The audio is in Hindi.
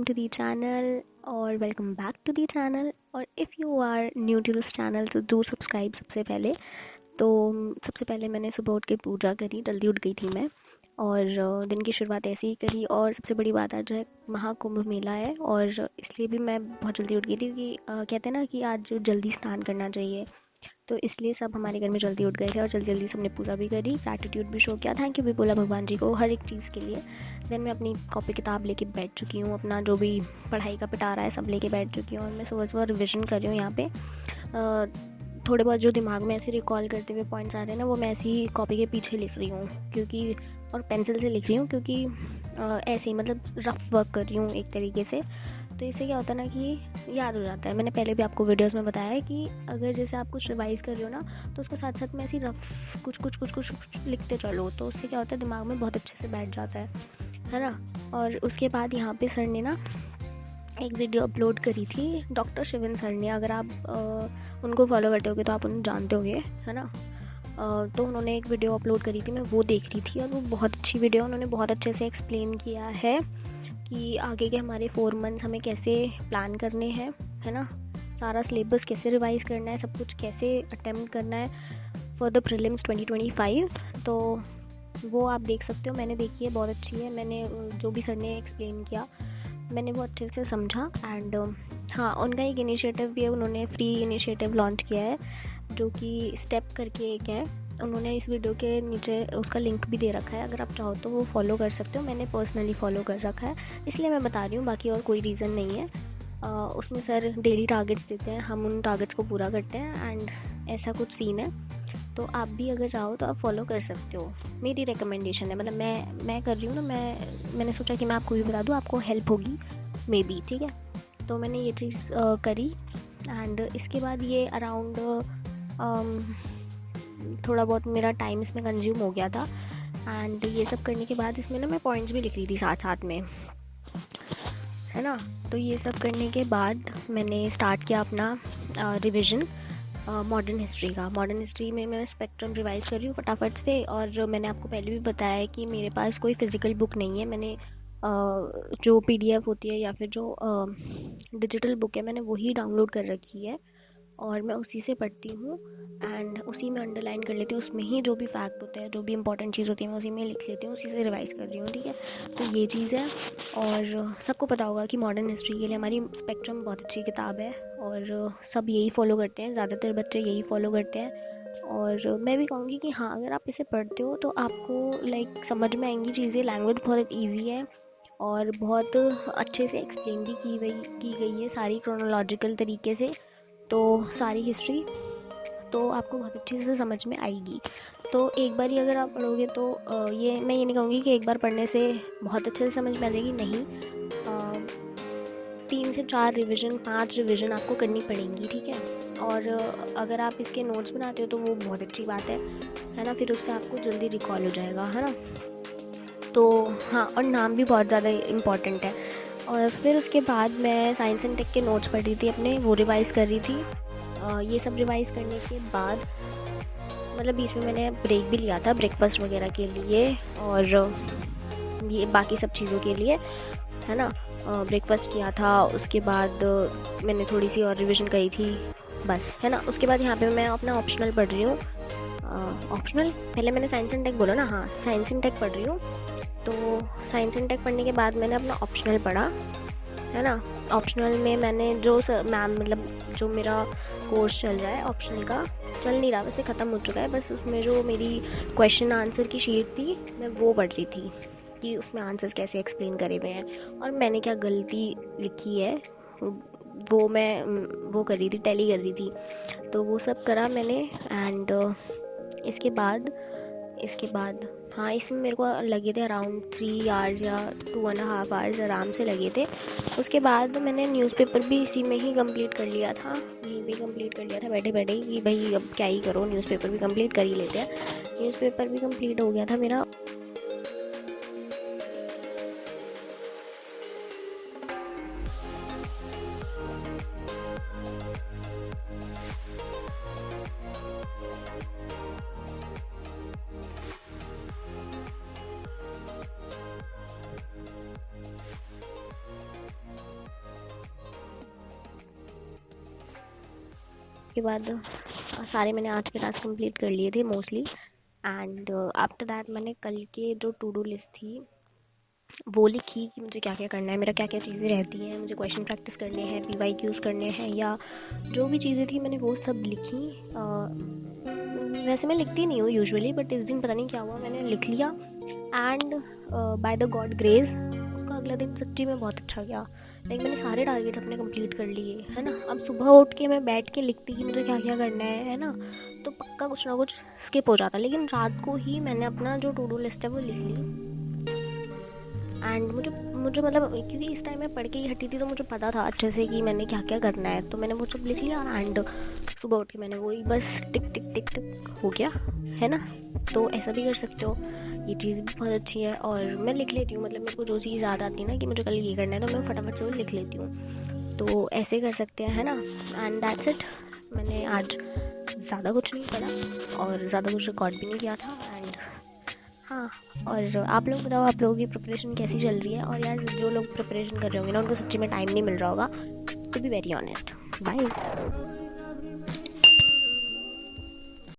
to the channel और welcome back to the channel. और if you are new to this channel तो डू सब्सक्राइब। सबसे पहले तो सबसे पहले मैंने सुबह उठ के पूजा करी, जल्दी उठ गई थी मैं और दिन की शुरुआत ऐसे ही करी। और सबसे बड़ी बात आज है महाकुंभ मेला है और इसलिए भी मैं बहुत जल्दी उठ गई थी क्योंकि कहते हैं ना कि आज जल्दी स्नान करना चाहिए, तो इसलिए सब हमारे घर में जल्दी उठ गए थे और जल्दी जल्दी सबने पूजा भी करी, ग्रैटिट्यूड भी शो किया, थैंक यू भी बोला भगवान जी को हर एक चीज़ के लिए। देन मैं अपनी कॉपी किताब लेके बैठ चुकी हूँ, अपना जो भी पढ़ाई का पिटारा है सब लेके बैठ चुकी हूँ और मैं सुबह सुबह रिविज़न कर रही हूँ यहाँ पे। थोड़े बहुत जो दिमाग में ऐसे रिकॉल करते हुए पॉइंट्स आ रहे हैं ना, वो मैं ऐसी कॉपी के पीछे लिख रही हूँ क्योंकि, और पेंसिल से लिख रही हूँ क्योंकि ऐसे ही मतलब रफ वर्क कर रही हूँ एक तरीके से। तो इससे क्या होता है ना कि याद हो जाता है। मैंने पहले भी आपको वीडियोस में बताया है कि अगर जैसे आप कुछ रिवाइज कर रहे हो ना, तो उसको साथ साथ में ऐसी रफ कुछ कुछ कुछ कुछ कुछ लिखते चलो, तो उससे क्या होता है दिमाग में बहुत अच्छे से बैठ जाता है ना। और उसके बाद यहाँ पे सर ने ना एक वीडियो अपलोड करी थी, डॉक्टर शिवन सर ने। अगर आप उनको फॉलो करते होगे तो आप उन्हें जानते होगे, है ना। तो उन्होंने एक वीडियो अपलोड करी थी, मैं वो देख रही थी और वो बहुत अच्छी वीडियो, उन्होंने बहुत अच्छे से एक्सप्लेन किया है कि आगे के हमारे 4 मंथ्स हमें कैसे प्लान करने हैं, है ना। सारा सिलेबस कैसे रिवाइज करना है, सब कुछ कैसे अटेम्प्ट करना है फॉर द प्रीलिम्स 2025। तो वो आप देख सकते हो, मैंने देखी है, बहुत अच्छी है। मैंने जो भी सर ने एक्सप्लेन किया मैंने वो अच्छे से समझा। एंड हाँ, उनका एक इनिशिएटिव भी है, उन्होंने फ्री इनिशिएटिव लॉन्च किया है जो कि स्टेप करके एक है। उन्होंने इस वीडियो के नीचे उसका लिंक भी दे रखा है, अगर आप चाहो तो वो फॉलो कर सकते हो। मैंने पर्सनली फॉलो कर रखा है इसलिए मैं बता रही हूँ, बाकी और कोई रीज़न नहीं है। उसमें सर डेली टारगेट्स देते हैं, हम उन टारगेट्स को पूरा करते हैं एंड ऐसा कुछ सीन है। तो आप भी अगर चाहो तो आप फॉलो कर सकते हो, मेरी रिकमेंडेशन है। मतलब मैं कर रही हूँ ना, मैंने सोचा कि मैं आपको भी बता दूँ, आपको हेल्प होगी मे बी, ठीक है। तो मैंने ये चीज़ करी एंड इसके बाद ये अराउंड थोड़ा बहुत मेरा टाइम इसमें कंज्यूम हो गया था। एंड ये सब करने के बाद इसमें ना मैं पॉइंट्स भी लिख रही थी साथ साथ में, है ना। तो ये सब करने के बाद मैंने स्टार्ट किया अपना रिविज़न मॉडर्न हिस्ट्री का। मॉडर्न हिस्ट्री में मैं स्पेक्ट्रम रिवाइज कर रही हूँ फटाफट से। और मैंने आपको पहले भी बताया है कि मेरे पास कोई फिज़िकल बुक नहीं है। मैंने जो पीडीएफ होती है या फिर जो डिजिटल बुक है मैंने वही डाउनलोड कर रखी है और मैं उसी से पढ़ती हूँ एंड उसी में अंडरलाइन कर लेती हूँ। उसमें ही जो भी फैक्ट होते हैं, जो भी इंपॉर्टेंट चीज़ होती है, मैं उसी में लिख लेती हूँ, उसी से रिवाइज कर रही हूँ, ठीक है। तो ये चीज़ है। और सबको पता होगा कि मॉडर्न हिस्ट्री के लिए हमारी स्पेक्ट्रम बहुत अच्छी किताब है और सब यही फॉलो करते हैं, ज़्यादातर बच्चे यही फॉलो करते हैं। और मैं भी कहूँगी कि हाँ, अगर आप इसे पढ़ते हो तो आपको लाइक समझ में आएंगी चीज़ें। लैंग्वेज बहुत ईजी है और बहुत अच्छे से एक्सप्लेन भी की गई है सारी क्रोनोलॉजिकल तरीके से। तो सारी हिस्ट्री तो आपको बहुत अच्छे से समझ में आएगी। तो एक बार ही अगर आप पढ़ोगे तो ये मैं ये नहीं कहूँगी कि एक बार पढ़ने से बहुत अच्छे से समझ में आ जाएगी, नहीं। 3 से 4 रिवीजन, 5 रिवीजन आपको करनी पड़ेंगी, ठीक है। और अगर आप इसके नोट्स बनाते हो तो वो बहुत अच्छी बात है ना। फिर उससे आपको जल्दी रिकॉल हो जाएगा, है ना। तो हाँ, और नाम भी बहुत ज़्यादा इम्पॉर्टेंट है। और फिर उसके बाद मैं साइंस एंड टेक के नोट्स पढ़ रही थी अपने, वो रिवाइज़ कर रही थी। ये सब रिवाइज़ करने के बाद मतलब बीच में मैंने ब्रेक भी लिया था ब्रेकफास्ट वगैरह के लिए और ये बाकी सब चीज़ों के लिए, है ना। ब्रेकफास्ट किया था, उसके बाद मैंने थोड़ी सी और रिवीजन करी थी, बस, है ना। उसके बाद यहाँ पे मैं अपना ऑप्शनल पढ़ रही हूँ। ऑप्शनल पहले मैंने साइंस एंड टेक बोला ना, हाँ, साइंस एंड टेक पढ़ रही हूँ। तो साइंस एंड टेक पढ़ने के बाद मैंने अपना ऑप्शनल पढ़ा, है ना। ऑप्शनल में मैंने जो मैम मतलब जो मेरा कोर्स चल रहा है ऑप्शनल का, चल नहीं रहा वैसे, ख़त्म हो चुका है, बस उसमें जो मेरी क्वेश्चन आंसर की शीट थी मैं वो पढ़ रही थी कि उसमें आंसर्स कैसे एक्सप्लेन करे हुए हैं और मैंने क्या गलती लिखी है वो मैं वो कर रही थी, टैली कर रही थी। तो वो सब करा मैंने। एंड इसके बाद हाँ, इसमें मेरे को लगे थे अराउंड 3 आवर्स या 2.5 आवर्स आराम से लगे थे। उसके बाद मैंने न्यूज़पेपर भी इसी में ही कंप्लीट कर लिया था, यहीं भी कंप्लीट कर लिया था बैठे बैठे ही कि भाई अब क्या ही करो, न्यूज़पेपर भी कंप्लीट कर ही लेते हैं। न्यूज़पेपर भी कंप्लीट हो गया था मेरा। उसके बाद सारे मैंने आज के टास्क कंप्लीट कर लिए थे मोस्टली। एंड आफ्टर दैट मैंने कल के जो टू डू लिस्ट थी वो लिखी कि मुझे क्या क्या करना है, मेरा क्या क्या चीज़ें रहती हैं, मुझे क्वेश्चन प्रैक्टिस करने हैं, PYQs करने हैं, या जो भी चीज़ें थी मैंने वो सब लिखी। वैसे मैं लिखती नहीं हूँ यूजुअली, बट इस दिन पता नहीं क्या हुआ, मैंने लिख लिया। And by the God grace उसका अगला दिन सच्ची में बहुत अच्छा गया। लाइक मैंने सारे टारगेट्स अपने कंप्लीट कर लिए, है ना। अब सुबह उठ के मैं बैठ के लिखती कि मुझे क्या क्या करना है ना, तो पक्का कुछ ना कुछ स्किप हो जाता। लेकिन रात को ही मैंने अपना जो टू डू लिस्ट है वो लिख ली। एंड मुझे मुझे मतलब क्योंकि इस टाइम मैं पढ़ के ही हटी थी, तो मुझे पता था अच्छे से कि मैंने क्या क्या करना है, तो मैंने वो सब लिख लिया। एंड सुबह उठ के मैंने वही बस टिक टिक टिक टिक हो गया, है ना। तो ऐसा भी कर सकते हो, ये चीज़ भी बहुत अच्छी है। और मैं लिख लेती हूँ, मतलब मेरे को जो चीज़ याद आती है ना कि मुझे कल ये करना है, तो मैं फटाफट से वो लिख लेती हूँ। तो ऐसे कर सकते हैं, है ना। And that's it. मैंने आज ज़्यादा कुछ नहीं पढ़ा और ज़्यादा कुछ रिकॉर्ड भी नहीं किया था। एंड हाँ, और आप लोग बताओ, आप लोगों की प्रिपरेशन कैसी चल रही है। और यार जो लोग प्रिपरेशन कर रहे होंगे ना, उनको सच्ची में टाइम नहीं मिल रहा होगा, to be very honest. Bye.